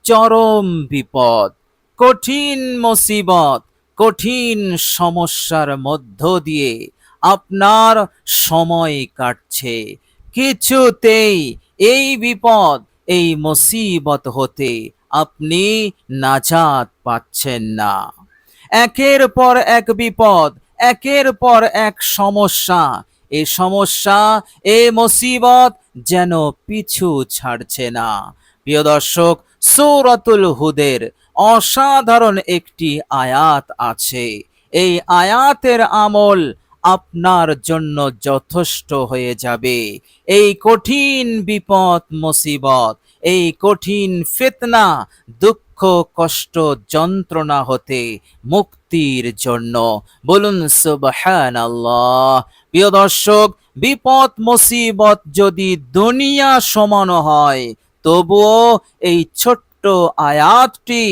চরম বিপদ, কঠিন মুসিবত, কঠিন সমস্যার মধ্য দিয়ে আপনার সময় কাটছে, কিছুতেই এই বিপদ, এই মুসিবত হতে আপনি নাজাত পাচ্ছেন না। একের পর এক বিপদ, একের পর এক সমস্যা, এ সমস্যা, এ মুসিবত যেন পিছু ছাড়ছে না। প্রিয় দর্শক, সূরাতুল হুদের অসাধারণ একটি আয়াত আছে। এই আয়াতের আমল আপনার জন্য যথেষ্ট হয়ে যাবে। এই কঠিন বিপদ মুসিবত, এই কঠিন ফিতনা, দুঃখ, কষ্ট, যন্ত্রণা হতে মুক্তির জন্য। বলুন সুবহানাল্লাহ। প্রিয় দর্শক, বিপদ মুসিবত যদি দুনিয়া সমান হয়, তবুও এই ছোট্ট আয়াতটি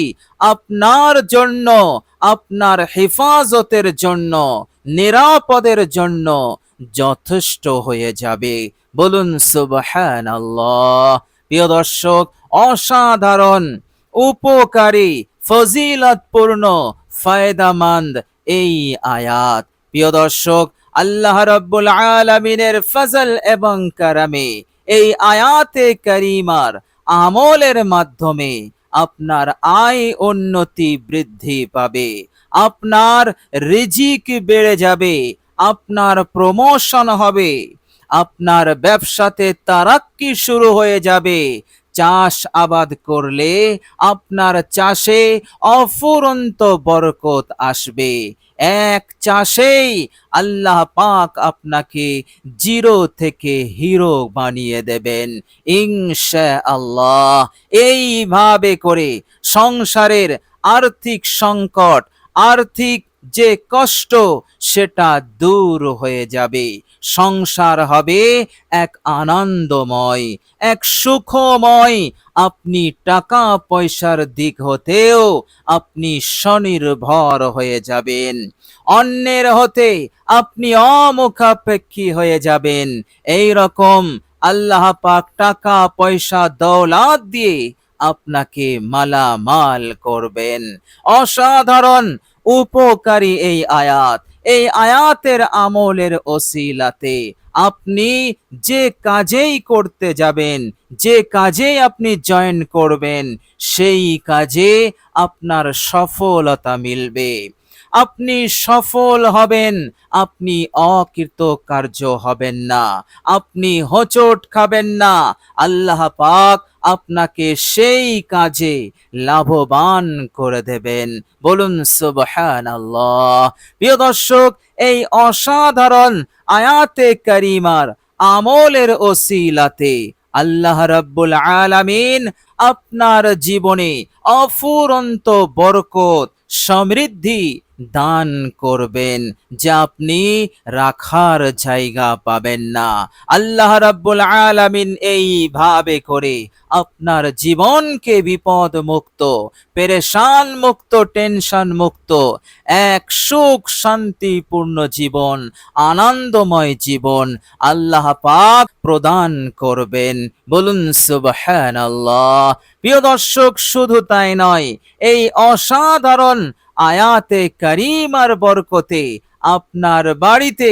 আপনার জন্য, আপনার হেফাজতের জন্য, নিরাপদের জন্য যথেষ্ট হয়ে যাবে। বলুন সুবহানাল্লাহ। প্রিয় দর্শক, অসাধারণ, উপকারী, ফজিলতপূর্ণ, ফায়দামন্দ এই আয়াত। প্রিয় দর্শক, আল্লাহ রাব্বুল আলামিনের ফজল এবং কারামে এই আয়াতে কারিমার আমলের মাধ্যমে আপনার আয় উন্নতি বৃদ্ধি পাবে, আপনার রিজিক বেড়ে যাবে, আপনার প্রমোশন হবে, আপনার ব্যবসাতে তারাক্কি শুরু হয়ে যাবে। চাষ আবাদ করলে আপনার চাষে অফুরন্ত বরকত আসবে। এক চাষেই আল্লাহ পাক আপনাকে জিরো থেকে হিরো বানিয়ে দেবেন ইনশাআল্লাহ। এইভাবে করে সংসারের আর্থিক সংকট, আর্থিক যে কষ্ট, সেটা দূর হয়ে যাবে। সংসার হবে এক আনন্দময়, এক সুখময়। আপনি টাকা পয়সার দিক হতেও আপনি স্বনির্ভর হয়ে যাবেন। অন্যের হতে আপনি অমুখাপেক্ষী হয়ে যাবেন। এই রকম আল্লাহ পাক টাকা পয়সা দৌলত দিয়ে আপনাকে মালামাল করবেন। অসাধারণ উপকারী এই আয়াত। এই আয়াতের আমলের ওসিলাতে আপনি যে কাজেই করতে যাবেন, যে কাজে আপনি জয়েন করবেন, সেই কাজে আপনার সফলতা মিলবে। আপনি সফল হবেন, আপনি অকৃতকার্য হবেন না, আপনি হোঁচট খাবেন না। আল্লাহ পাক আপনাকে সেই কাজে লাভবান করে দেবেন। বলুন সুবহানাল্লাহ। প্রিয় দর্শক, এই অসাধারণ আয়াতে কারিমার আমলের ওসিলাতে আল্লাহ রাব্বুল আলামিন আপনার জীবনে অফুরন্ত বরকত, সমৃদ্ধি দান করবেন, যা আপনি রাখার জায়গা পাবেন না। আল্লাহ রাব্বুল আলামিন এইভাবে করে আপনার জীবনকে বিপদ মুক্ত, পেরেশান মুক্ত, টেনশন মুক্ত এক সুখ শান্তিপূর্ণ জীবন, আনন্দময় জীবন আল্লাহ পাক প্রদান করবেন। বলুন সুবহানাল্লাহ। প্রিয় দর্শক, শুধু তাই নয়, এই অসাধারণ আয়াতে কারিমার বরকতে আপনার বাড়িতে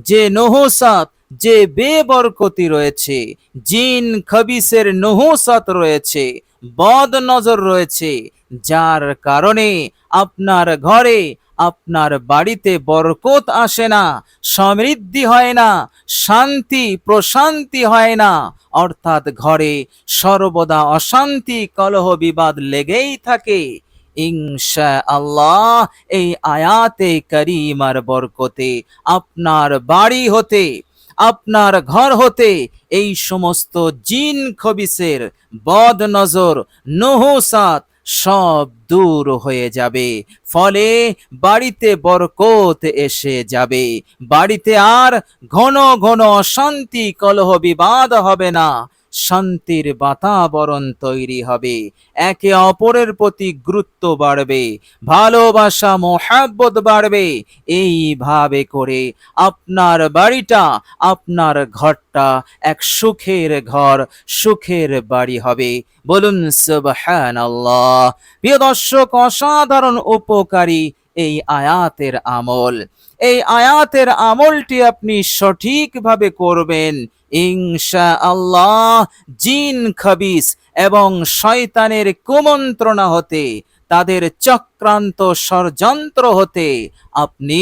যে নহুসাত, যে বেবরকতি রয়েছে, জিন খবিসের নহুসাত রয়েছে, বদ নজর রয়েছে, যার কারণে আপনার ঘরে, আপনার বাড়িতে বরকত আসে না, সমৃদ্ধি হয় না, শান্তি প্রশান্তি হয় না, অর্থাৎ ঘরে সর্বদা অশান্তি, কলহ, বিবাদ লেগেই থাকে, ইনশাআল্লাহ এই আয়াতে কারিমার বরকতে আপনার বাড়ি হতে, আপনার ঘর হতে এই সমস্ত জিন খবিসের বদ নজর, নহুসাত সব দূর হয়ে যাবে। ফলে বাড়িতে বরকত এসে যাবে। বাড়িতে আর ঘন ঘন অশান্তি, কলহ, বিবাদ হবে না। শান্তির বাতাবরণ তৈরি হবে, একে অপরের প্রতি গুরুত্ব বাড়বে, ভালোবাসা মোহাব্বত বাড়বে। এইভাবে করে আপনার বাড়িটা, আপনার ঘরটা এক সুখের ঘর, সুখের বাড়ি হবে। বলুন সুবহানাল্লাহ। প্রিয় দর্শক, অসাধারণ উপকারী এই আয়াতের আমল, এই আয়াতের আমলটি আপনি সঠিকভাবে করবেন, ইনশাআল্লাহ জিন খাবিস এবং শয়তানের কুমন্ত্রণা হতে, তাদের চক্রান্ত ষড়যন্ত্র হতে আপনি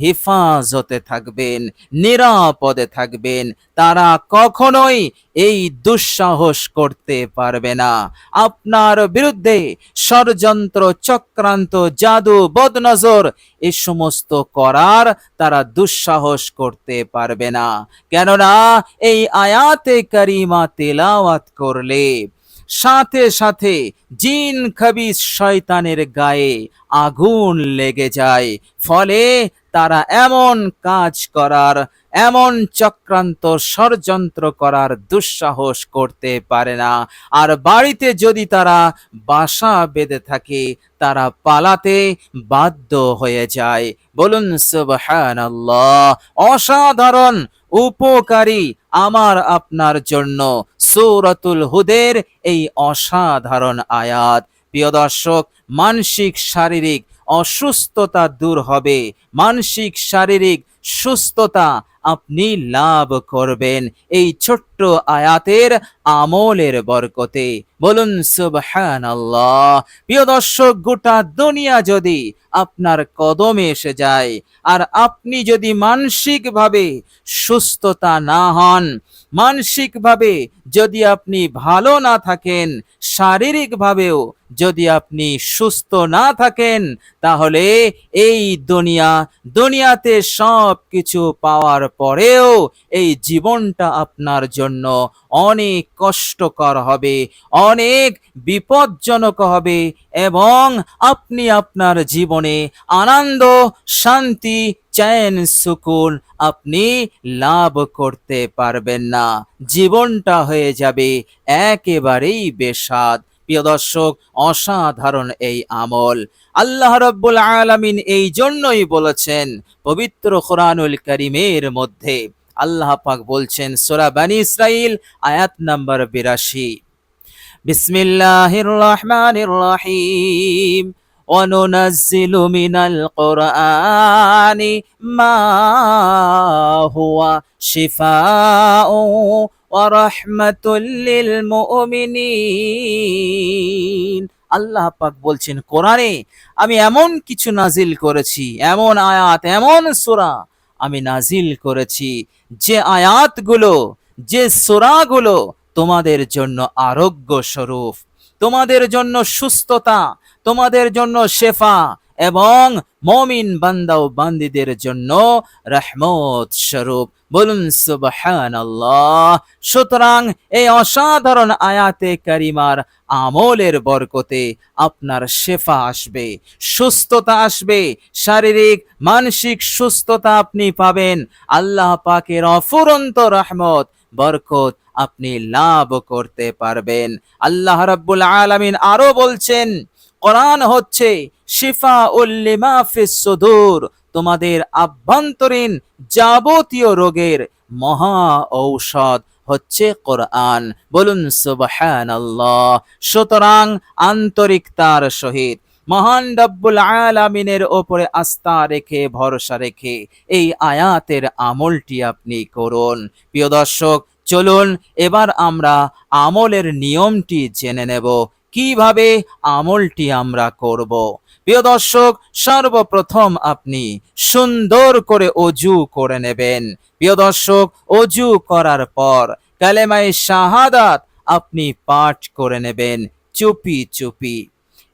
হেফাজতে থাকবেন, নিরাপদে থাকবেন। তারা কখনোই এই দুঃসাহস করতে পারবে না। আপনার বিরুদ্ধে ষড়যন্ত্র, চক্রান্ত, জাদু, বদনজর এ সমস্ত করার তারা দুঃসাহস করতে পারবে না। কেননা এই আয়াতে কারিমা তেলাওয়াত করলে সাথে সাথে জিন খাবিস শয়তানের গায়ে আগুন লেগে যায়, ফলে তারা এমন কাজ করার, এমন চক্রান্ত ষড়যন্ত্র করার দুঃসাহস করতে পারে না। আর বাড়িতে যদি তারা বাসা বেঁধে থাকে, তারা পালাতে বাধ্য হয়ে যায়। বলুন সুবহানাল্লাহ। অসাধারণ উপকারী আমার আপনার জন্য সূরাতুল হুদের এই অসাধারণ আয়াত। প্রিয় দর্শক, মানসিক শারীরিক অসুস্থতা দূর হবে, মানসিক শারীরিক সুস্থতা আপনি লাভ করবেন এই ছোট্ট আয়াতের আমলের বরকতে। বলুন সুবহানাল্লাহ। প্রিয় দর্শক, গোটা দুনিয়া যদি আপনার কদমে এসে যায়, আর আপনি যদি মানসিকভাবে সুস্থতা না হন, মানসিকভাবে যদি আপনি ভালো না থাকেন, শারীরিকভাবেও যদি আপনি সুস্থ না থাকেন, তাহলে এই দুনিয়াতে সব কিছু পাওয়ার পরেও এই জীবনটা আপনার জন্য অনেক কষ্টকর হবে, অনেক বিপজ্জনক হবে, এবং আপনি আপনার জীবনে আনন্দ, শান্তি, চैन সুকুন আপনি লাভ করতে পারবেন না। জীবনটা হয়ে যাবে একেবারেই বেস্বাদ। প্রিয় দর্শক, অসাধারণ এই আমল আল্লাহ রাব্বুল আলামিন এই জন্যই বলেছেন পবিত্র কোরআনুল কারীমের মধ্যে। আল্লাহ পাক বলছেন সূরা বনী ইসরাইল আয়াত নাম্বার 82, বিসমিল্লাহির রহমানির রহিম, وَنُنَزِّلُ مِنَ الْقُرْآنِ مَا هُوَ شِفَاءٌ وَرَحْمَةٌ لِّلْمُؤْمِنِينَ। আল্লাহ পাক বলছেন, কোরআনে আমি এমন কিছু নাজিল করেছি, এমন আয়াত, এমন সূরা আমি নাজিল করেছি, যে আয়াতগুলো, যে সূরাগুলো তোমাদের জন্য আরোগ্য স্বরূপ, তোমাদের জন্য সুস্থতা, তোমাদের জন্য শেফা, এবং মুমিন বান্দা ও বান্দীদের জন্য রহমত স্বরূপ। বলুন সুবহানাল্লাহ। সুতরাং এই অসাধারণ আয়াতে কারিমার আমলের বরকতে আপনার শেফা আসবে, সুস্থতা আসবে, শারীরিক মানসিক সুস্থতা আপনি পাবেন। আল্লাহ পাকের অফুরন্ত রহমত, বরকত আপনি লাভ করতে পারবেন। আল্লাহ রাব্বুল আলামিন আরো বলছেন, কোরআন হচ্ছে শিফাউল লিমা ফিস সুদূর, তোমাদের আভ্যন্তরীণ যাবতীয় রোগের মহা ঔষধ হচ্ছে কোরআন। বলুন সুবহানাল্লাহ। সুতরাং আন্তরিকতার সহিত মহান রব্বুল আলামিনের ওপরে আস্থা রেখে, ভরসা রেখে এই আয়াতের আমলটি আপনি করুন। প্রিয় দর্শক, চলুন এবার আমরা আমলের নিয়মটি জেনে নেব, কিভাবে আমলটি আমরা করব। প্রিয় দর্শক, সর্বপ্রথম আপনি সুন্দর করে অজু করে নেবেন। প্রিয় দর্শক, অজু করার পর কালেমায়ে শাহাদাত আপনি পাঠ করে নেবেন চুপি চুপি।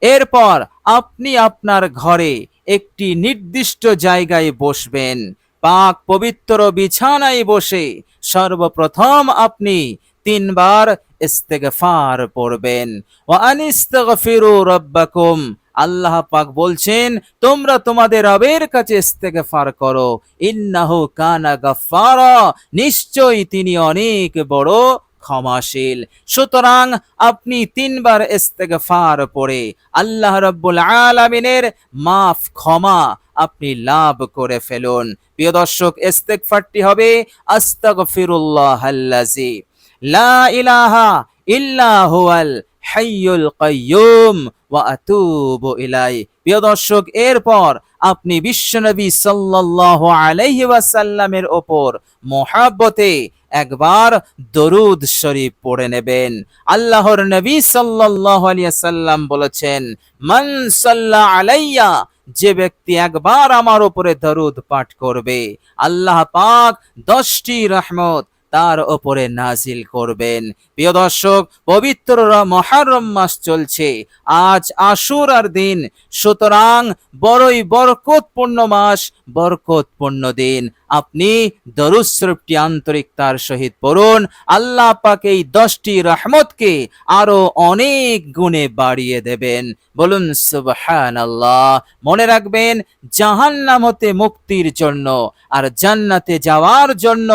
এরপর আপনি আপনার ঘরে একটি নির্দিষ্ট জায়গায় বসবেন, পাক পবিত্র বিছানায় বসে সর্বপ্রথম আপনি 3 বার ইস্তেগফার পড়বেন। ওয়া আনিস্তাগফিরু রাব্বাকুম, আল্লাহ পাক বলছেন তোমরা তোমাদের রবের কাছে ইস্তেগফার করো, ইন্নাহু কানা গাফফারা, নিশ্চয়ই তিনি অনেক বড় ক্ষমাশীল। সুতরাং আপনি 3 বার ইস্তেগফার পড়ে আল্লাহ রাব্বুল আলামিনের মাফ ক্ষমা আপনি লাভ করে ফেলুন। প্রিয় দর্শক, ইস্তেগফারটি হবে আস্তাগফিরুল্লাহাল্লাযী লা ইলাহা ইল্লা হুয়াল হাইয়ুল কাইয়্যুম ওয়া আতুবু ইলাইহি। প্রিয় দর্শক, এরপর আপনি বিশ্বনবী সাল্লাল্লাহু আলাইহি ওয়াসাল্লামের ওপর মহব্বতে একবার দরুদ শরীফ পড়ে নেবেন। আল্লাহর নবী সাল্লাল্লাহু আলাইহি ওয়াসাল্লাম বলেছেন, মান সাল্লা আলাইয়া, যে ব্যক্তি একবার আমার উপরে দরুদ পাঠ করবে, আল্লাহ পাক 10টি রহমত তার উপরে নাজিল করবেন। প্রিয় দর্শক, পবিত্র মুহররম মাস চলছে, আজ আশুরার দিন, সুতরাং বড়ই বরকতপূর্ণ মাস, বরকতপূর্ণ দিন। আপনি দরুদ শরীফটি আন্তরিকতার সহিত পড়ুন। আল্লাহ পাক এই 10টি রহমতকে আরো অনেক গুণে বাড়িয়ে দেবেন। বলুন সুবহানাল্লাহ। মনে রাখবেন, জাহান্নাম হতে মুক্তির জন্য আর জান্নাতে যাওয়ার জন্য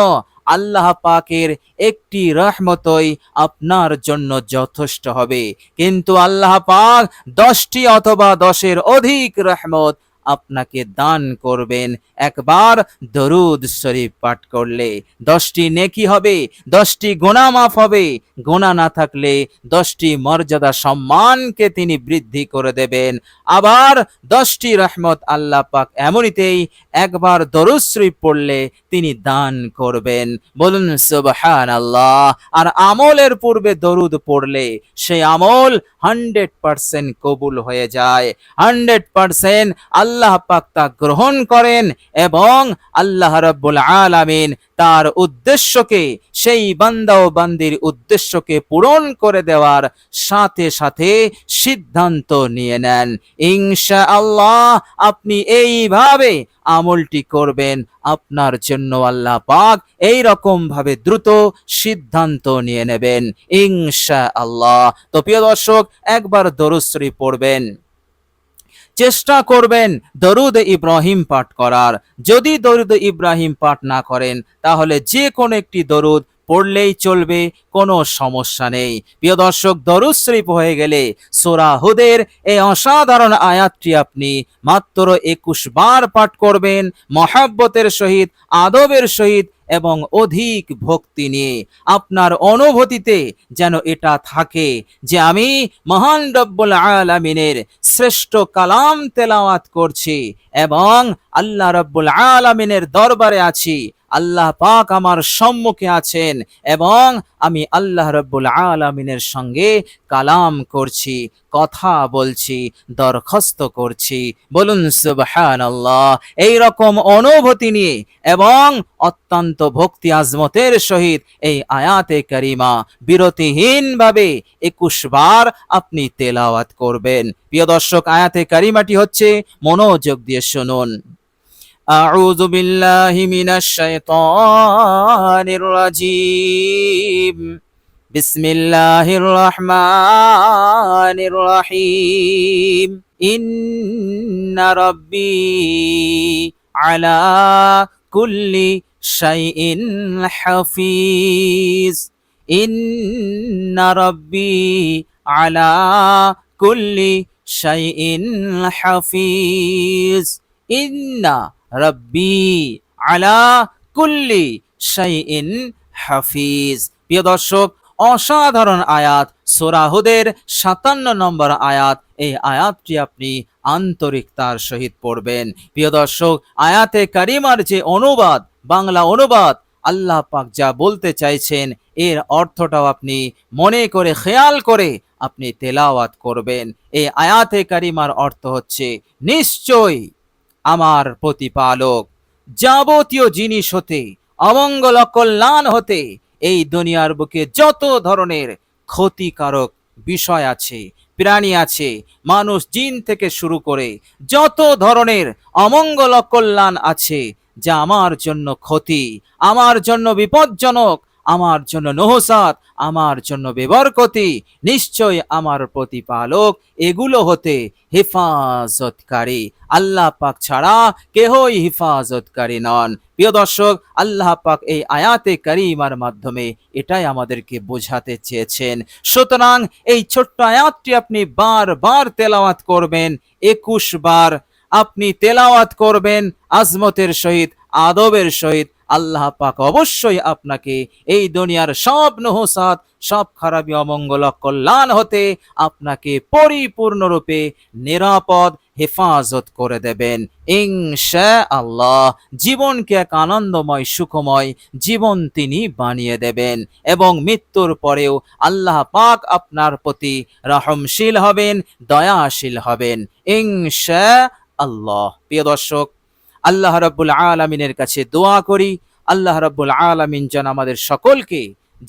আল্লাহ পাকের একটি রহমতই আপনার জন্য যথেষ্ট হবে, কিন্তু আল্লাহ পাক 10টি অথবা 10-এর অধিক রহমত আপনাকে দান করবেন একবার দরুদ শরীফ পাঠ করলে। 10টি নেকি হবে, 10টি গুনাহ মাফ হবে, গুনাহ না থাকলে 10টি মর্যাদা সম্মানকে তিনি বৃদ্ধি করে দেবেন। আবার 10টি রহমত আল্লাহ পাক এমনিতেই একবার দরুদ শরীফ পড়লে তিনি দান করবেন। বলুন সুবহানাল্লাহ। আর আমলের পূর্বে দরুদ পড়লে সেই আমল 100% কবুল হয়ে যায়, 100% আল্লাহ পাক তা গ্রহণ করেন এবং আল্লাহ রাব্বুল আলামিন তার উদ্দেশ্যকে, সেই বান্দা ও বান্দির উদ্দেশ্যকে পূরণ করে দেওয়ার সাথে সাথে সিদ্ধান্ত নিয়ে নেন। ইনশাআল্লাহ আপনি এইভাবে আমলটি করবেন, আপনার জন্য আল্লাহ পাক এই রকম ভাবে দ্রুত সিদ্ধান্ত নিয়ে নেবেন ইনশাআল্লাহ। তো প্রিয় দর্শক, একবার দরুদ শরীফ পড়বেন, চেষ্টা করবেন দরুদ ইব্রাহিম পাঠ করার। যদি দরুদ ইব্রাহিম পাঠ না করেন তাহলে যে কোনো একটি দরুদ পড়লেই চলবে, কোনো সমস্যা নেই। প্রিয় দর্শক, দরুদ শরীফ হয়ে গেলে সূরা হুদের এই অসাধারণ আয়াতটি আপনি মাত্র 21 বার পাঠ করবেন, মহব্বতের সহিত, আদবের সহিত এবং অধিক ভক্তি নিয়ে। আপনার অনুভূতিতে যেন এটা থাকে যে আমি মহান রব্বুল আলামিনের শ্রেষ্ঠ কালাম তেলাওয়াত করছি এবং আল্লাহ রব্বুল আলামিনের দরবারে আছি, আল্লাহ পাক আমার সম্মুখে আছেন এবং আমি আল্লাহ রব্বুল আলামিনের সঙ্গে কালাম করছি, কথা বলছি, দরখাস্ত করছি। বলুন সুবহানাল্লাহ। এই রকম অনুভূতি নিয়ে এবং অত্যন্ত ভক্তি আজমতের সহিত এই আয়াতে কারিমা বিরতিহীন ভাবে 21 বার আপনি তেলাওয়াত করবেন। প্রিয় দর্শক, আয়াতে কারিমাটি হচ্ছে, মনোযোগ দিয়ে শুনুন। আউযু বিল্লাহি মিনাশ শাইতানির রাজীম। বিসমিল্লাহির রহমানির রহিম। ইন্না রাব্বি আলা কুল্লি শাইইন হাফিজ। ইন্না রাব্বি আলা কুল্লি শাইইন হাফিজ। ইন্না রাব্বি আলা কুল্লি শাইইন হাফিজ। প্রিয় দর্শক, অসাধারণ আয়াত, সূরা হুদের 57 নম্বর আয়াত। এই আয়াতটি আপনি আন্তরিকতার সহিত পড়বেন। প্রিয় দর্শক, আয়াতে কারিমার যে অনুবাদ, বাংলা অনুবাদ, আল্লাহ পাক যা বলতে চাইছেন এর অর্থটাও আপনি মনে করে, খেয়াল করে আপনি তেলাওয়াত করবেন। এই আয়াতে কারিমার অর্থ হচ্ছে, নিশ্চয়ই আমার প্রতিপালক যাবতীয় জিনিস হতে, অমঙ্গল কল্যাণ হতে, এই দুনিয়ার বুকে যত ধরনের ক্ষতিকারক বিষয় আছে, প্রাণী আছে, মানুষ জিন থেকে শুরু করে যত ধরনের অমঙ্গল কল্যাণ আছে, যা আমার জন্য ক্ষতি, আমার জন্য বিপজ্জনক, আমার জন্য নহসাত, আমার জন্য বেবরকতি, নিশ্চয় আমার প্রতিপালক এগুলো হতে হেফাজতকারী। আল্লাহ পাক ছাড়া কেহই হিফাজতকারী নন। প্রিয় দর্শক, আল্লাহ পাক এই আয়াতে কারিমার মাধ্যমে এটাই আমাদেরকে বোঝাতে চেয়েছেন। সুতরাং এই ছোট্ট আয়াতটি আপনি বারবার তেলাওয়াত করবেন, 21 বার আপনি তেলাওয়াত করবেন আজমতের সহিত, আদবের সহিত। আল্লাহ পাক অবশ্যই আপনাকে এই দুনিয়ার সব নহসাত, সব খারাপি, অমঙ্গল, কল্যাণ হতে আপনাকে পরিপূর্ণরূপে নিরাপদ হেফাজত করে দেবেন ইনশাআল্লাহ। জীবনকে এক আনন্দময় সুখময় জীবন তিনি বানিয়ে দেবেন এবং মৃত্যুর পরেও আল্লাহ পাক আপনার প্রতি রহমশীল হবেন, দয়াশীল হবেন ইনশাআল্লাহ। প্রিয় দর্শক, আল্লাহ রাব্বুল আলামিনের কাছে দোয়া করি, আল্লাহ রাব্বুল আলামিন যেন আমাদের সকলকে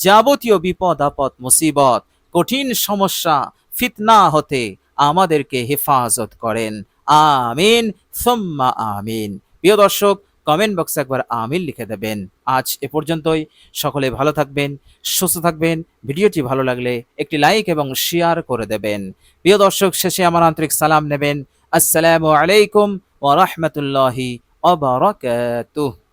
যাবতীয় বিপদ আপদ মুসিবত, কঠিন সমস্যা, ফিতনা হতে আমাদেরকে হেফাজত করেন। আমিন সুম্মা আমিন। প্রিয় দর্শক, কমেন্ট বক্সে একবার আমিন লিখে দেবেন। আজ এ পর্যন্তই। সকলে ভালো থাকবেন, সুস্থ থাকবেন। ভিডিওটি ভালো লাগলে একটি লাইক এবং শেয়ার করে দেবেন। প্রিয় দর্শক, শেষে আমার আন্তরিক সালাম নেবেন। আসসালামু আলাইকুম ওয়া রাহমাতুল্লাহি ওয়া বারাকাতুহু।